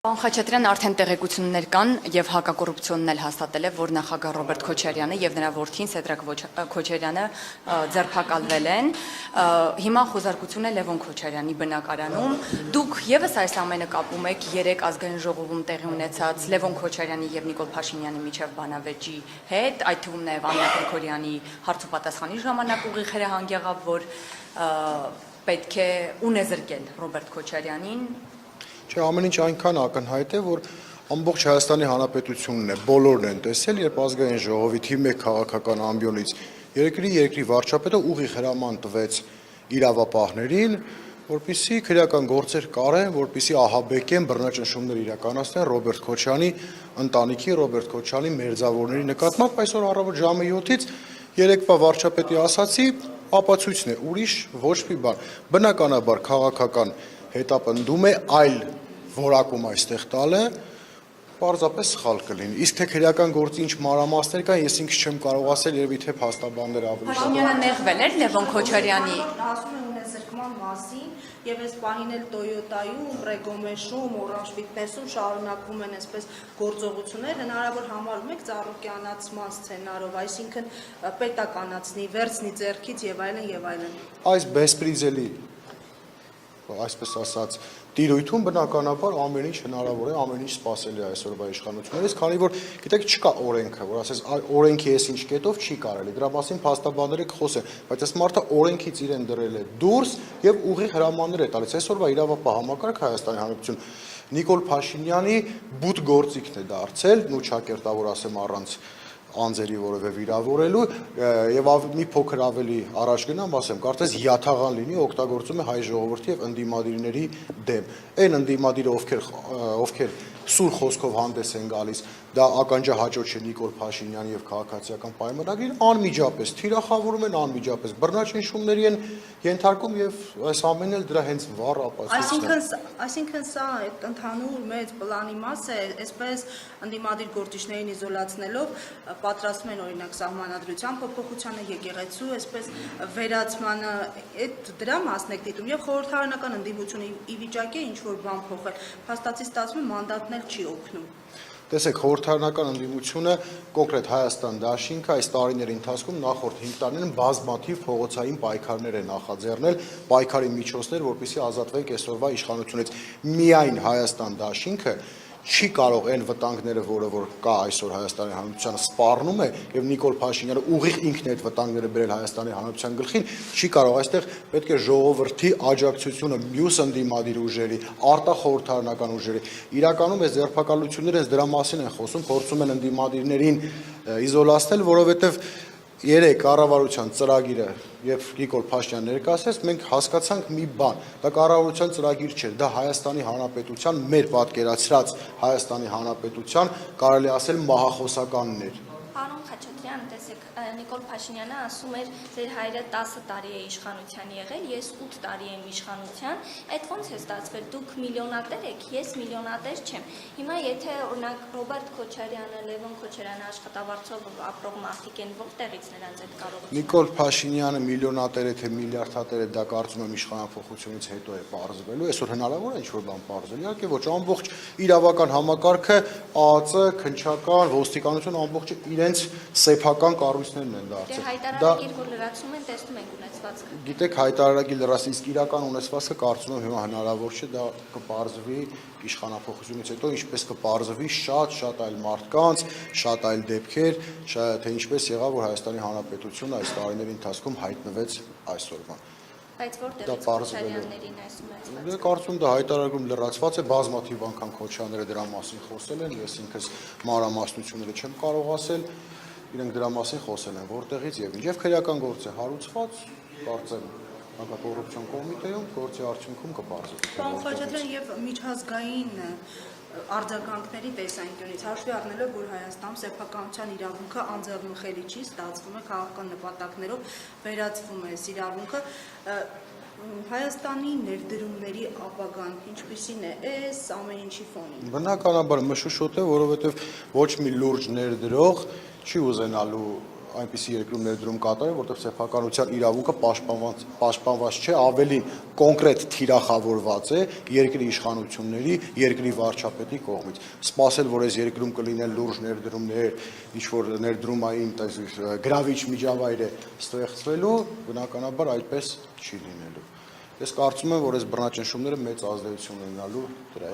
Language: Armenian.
Պարոն Խաչատրյան, արդեն տեղեկություններ կան եւ հակակոռուպցիոնն էլ հաստատել է, որ նախագահ Ռոբերտ Քոչարյանը եւ նրա որդին Սեդրակ Քոչարյանը ձերբակալվել են։ Հիմա խոզարկություն է Լևոն Քոչարյանի բնակարանում։ Դուք եւս այս ամենը կապում եք 3 ազգային ժողովում տեղի ունեցած Լևոն Քոչարյանի եւ Նիկոլ Փաշինյանի միջև բանավեճի հետ, այդ թվում նաեւ Աննա Գրիգորյանի հարցուպատասխանի ժամանակ ուղիղ հրահանգ եղավ, որ պետք է ունեզրկել Ռոբերտ Քոչարյանին։ Չէ, ամեն ինչ այնքան ակնհայտ է, որ ամբողջ Հայաստանի Հանրապետությունն է, բոլորն են տեսել, երբ ազգային ժողովի թիվ 1 քաղաքական ամբիոնից երկրի վարչապետը ուղիղ հրաման տվեց իրավապահներին, որպեսզի քրեական գործեր կարեն, որպեսզի ահաբեկեն, բռնաճնշումներ իրականացնեն Ռոբերտ Քոչարյանի ընտանիքի, Ռոբերտ Քոչարյանի մերձավորների նկատմամբ այսօր առավոտ ժամը 7-ից երեկվա վարչապետի ասացի ապացույցն է, ուրիշ ոչ մի բան։ Բնականաբար քաղաքական հետապնդում է այլ որակում այստեղ տալը, պարզապես սխալ կլինի։ Իսկ թե քրեական գործի ինչ մանրամասներ կան, ես ինքս չեմ կարող ասել, երևի թե փաստաբաններ ավելի շատ։ Փաշինյանը նեղվել էր Լևոն Քոչարյանի։ Ասում է ունեզրկման մասին, եւ այս պահին էլ Տոյոտայում, Ռեգոմեշում, Օրանժ Ֆիթնեսում շարունակվում են այսպես գործողություններ, հնարավոր համարում եք ծառուկյանացման սցենարով, այսինքն պետականացնի, վերցնի ձեռքից եւ այլն եւ այլն։ Այս բեսպրիզելի, այսպես ասած, տիրույթում բնականաբար ամեն ինչ հնարավոր է, ամեն ինչ սպասելի է այսօրվա իշխանություններից, քանի որ գիտեք չկա օրենքը, որ ասես օրենքի էս ինչ կետով չի կարելի, դրա մասին փաստաբանները կխոսեն, բայց այս մարդը օրենքից իրեն դրել է դուրս եւ ուղիղ հրամաններ է տալիս։ Այսօրվա իրավապահ համակարգ Հայաստանի Հանրապետություն Նիկոլ Փաշինյանի բութ գործիքն է դարձել, ու չակերտավոր ասեմ առանց անձերի որևէ վիրավորելու եւ մի փոքր ավելի առաջ գնամ, ասեմ, կարծես յաթաղան լինի օգտագործում է հայ ժողովրդի եւ ընդդիմադիրների դեմ։ Այն ընդդիմադիրը, ովքեր սուր խոսքով հանդես են գալիս, դա ականջահաճո չէ Նիկոլ Փաշինյանի եւ քաղաքացիական պայմանագրին, անմիջապես թիրախավորում են, անմիջապես բռնաճնշումների են ենթարկում եւ այս ամենն էլ դրա հենց վառ ապացույցն է։ Այսինքն սա ընդհանուր մեծ պլանի մաս է, այսպես ընդդիմադիր գործիչներին իզոլացնելով պատրաստում են օրինակ սահմանադրության փոփոխությանը, եկեղեցու, այսպես վերացմանը, այդ դրա մասն եք դիտում եւ խորհրդարանական ընդդիմությունը ի վիճակի է ինչ որ բան փոխել։ Փաստացի ստացվում է մանդատն էլ չի օգնում։ Տեսեք, խորհրդարանական ընդդիմությունը կոնկրետ Հայաստան դաշինքը այս տարիների ընթացքում նախորդ 5 տարիներին բազմաթիվ փողոցային պայքարներ է նախաձեռնել, պայքարի միջոցներ, որպեսզի ազատվենք այսօրվա իշխանությունից։ Միայն Հայաստան դաշինքը չի կարող այն վտանգները, որ կա այսօր Հայաստանի Հանրապետությանը սպառնում է եւ Նիկոլ Փաշինյանը ուղիղ ինքն է այդ վտանգները բերել Հայաստանի Հանրապետության գլխին, չի կարող, այստեղ պետք է ժողովրդի աջակցությունը մյուս ընդդիմադիր ուժերի, արտախորհրդարանական ուժերի։ Իրականում այս ձերբակալությունները դրա մասին են խոսում, փորձում են ընդդիմադիրներին իզոլացնել, որովհետեւ 3 կառավարության ծրագիրը եւ Նիկոլ Փաշինյանը ներկայացրեց, մենք հասկացանք մի բան, դա կառավարության ծրագիր չէ, դա Հայաստանի Հանրապետության մեր պատկերացրած Հայաստանի Հանրապետության կարելի ասել մահախոսականն էր։ Պարոն Խաչատրյան, տեսեք, Նիկոլ Փաշինյանը ասում էր, ձեր հայրը 10 տարի է իշխանության եղել, ես 8 տարի եմ իշխանության, այդ ոնց է ստացվել, դուք միլիոնատեր եք, ես միլիոնատեր չեմ։ Հիմա եթե օրինակ Ռոբերտ Քոչարյանը, Լևոն Քոչարյանը աշխատավարձով ապրող մարդիկ են, որտեղից նրանց այդ կարողությունը։ Նիկոլ Փաշինյանը միլիոնատեր է թե միլիարդատեր է, դա կարծում եմ իշխանափոխությունից հետո է պարզվելու, այսօր հնարավոր է ինչ-որ բան պարզել, իհարկե ոչ, ամբողջ իրավական համակարգը, ԱԱԾ, քննչական, ոստիկանություն ամբողջը իրենց սեփական կառույցներն են դարձել։ Հայտարարագիր, որ լրացում են, տեսնում ենք ունեցվածքը։ Գիտեք, հայտարարագիր լրացին, իսկ իրական ունեցվածքը կարծում եմ հիմա հնարավոր չէ, դա կպարզվի իշխանափոխությունից հետո, ինչպես կպարզվի շատ այլ մարդկանց, շատ այլ դեպքեր, թե ինչպես եղավ, որ Հայաստանի Հանրապետությունը այս տարիների ընթացքում հայտնվեց այսօրվան։ Բայց որտեղից Քոչարյաններին այս ունեցվածքը։ Դե կարծում դա հայտարարում լրացված է, բազմաթիվ անգամ Քոչարյանները դրա մասին խոսել են, ես ինքս մանրամասնությունները չեմ կարող ասել, իրենք դրա մասին խոսել են, որտեղից եւ ինչ։ Եվ քրեական գործ է հարուցված, կարծեմ հակակոռուպցիոն կոմիտեում գործի արդյունքում կպարզվի։ Պարոն Խաչատրյան, եւ միջազգային արձագանքների տեսանկյունից հաշվի առնելով, որ Հայաստանում սեփականության իրավունքը անձեռնմխելի չի, ստացվում է քաղաքական նպատակներով վերածվում է այս իրավունքը, Հայաստանի ներդրումների ապագան ինչպիսին է այս ամեն ինչի ֆոնին։ Բնականաբար մշուշոտ է, որովհետև ոչ մի լուրջ ներդրող չի ուզենալու այնպիսի երկրում ներդրում կատարել, որտեղ սեփականության իրավունքը պաշտպանված չէ, ավելին կոնկրետ թիրախավորված է երկրի իշխանությունների, երկրի վարչապետի կողմից։ Սպասել, որ այս երկրում կլինեն լուրջ ներդրումներ, ինչ որ ներդրումային գրավիչ միջավայր է ստեղծվելու, բնականաբար այդպես չի լինելու։ Ես կարծում եմ, որ այս բռնաճնշումները մեծ ազդեցություն ունենալու դրա